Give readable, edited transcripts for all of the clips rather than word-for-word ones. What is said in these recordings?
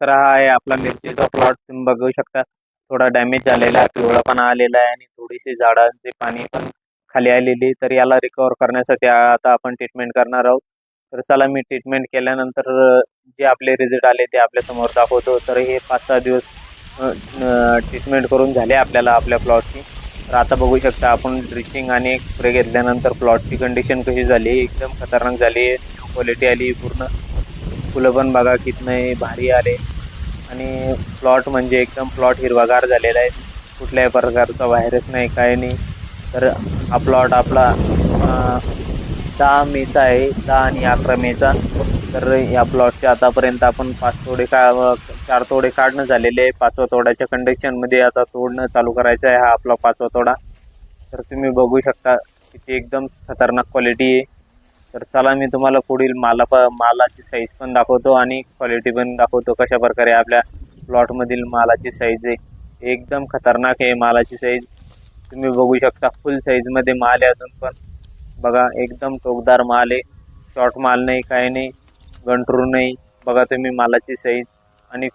तर हा आहे आपला मिरचीचा प्लॉट. तुम्ही बघू शकता थोडा डॅमेज झालेला आहे, पिवळापणा आलेला आहे आणि थोडीशी झाडांचे पाणी पण खाली आलेली. तर याला रिकवर करण्यासाठी आता आपण ट्रीटमेंट करणार आहोत. तर चला मी ट्रीटमेंट केल्यानंतर जे आपले रिझल्ट आले ते आपल्या समोर दाखवतो. तर हे 5-6 दिवस ट्रीटमेंट करून झाले आपल्याला आपल्या प्लॉटची. तर आता बघू शकता आपण ड्रिचिंग आणि एक स्प्रे घेतल्यानंतर प्लॉटची कंडिशन कशी झाली, एकदम खतरनाक झाली. न्यू क्वालिटी आली पूर्ण. फुलं पण बघा किती भारी आले आणि प्लॉट म्हणजे एकदम प्लॉट हिरवागार झालेला आहे. कुठल्याही प्रकारचा व्हायरस नाही, काही नाही. तर हा प्लॉट आपला 10 मेचा आहे, 10 आणि 11 मेचा. तर या प्लॉटचे आतापर्यंत आपण 4 तोडे काढणं झालेले आहे. 5व्या तोड्याच्या कंडिशनमध्ये आता तोडणं चालू करायचं आहे. हा आपला 5वा तोडा. तर तुम्ही बघू शकता किती एकदम खतरनाक क्वालिटी आहे. तर चला मी तुम्हाला पुढील मालाची साईज पण दाखवतो आणि क्वालिटी पण दाखवतो, कशा प्रकारे आपल्या प्लॉटमधील मालाची साईज आहे. एकदम खतरनाक आहे मालाची साईज. तुम्ही बघू शकता फुल साईजमध्ये माल आहे अजून पण. बघा एकदम टोकदार माल आहे, शॉर्ट माल नाही, काही नाही, गंटरू नाही. बघा तुम्ही मालाची साईज आणि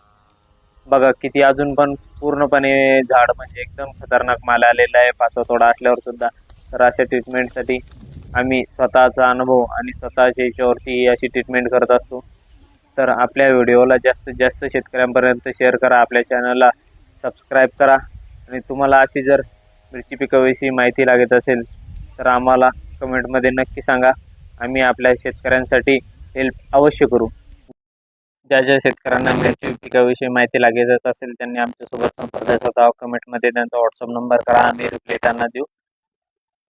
बघा किती अजून पण पूर्णपणे झाड म्हणजे एकदम खतरनाक माल आलेला आहे 5वा तोडा असल्यावर सुद्धा. तर अशा ट्रीटमेंटसाठी आम्ही स्वतःचा अनुभव आणि स्वतःच्या याच्यावरती अशी ट्रीटमेंट करत असतो. तर आपल्या व्हिडिओला जास्तीत जास्त शेतकऱ्यांपर्यंत शेअर करा, आपल्या चॅनलला सबस्क्राईब करा आणि तुम्हाला अशी जर मिरची पिकाविषयी माहिती लागत असेल तर आम्हाला कमेंटमध्ये नक्की सांगा. आम्ही आपल्या शेतकऱ्यांसाठी हेल्प अवश्य करू. ज्या ज्या शेतकऱ्यांना मिरची पिकाविषयी माहिती लागत असेल त्यांनी आमच्यासोबत संपर्क साधावा. कमेंटमध्ये त्यांचा व्हॉट्सअप नंबर करा, आम्ही रिप्लाय त्यांना देऊ.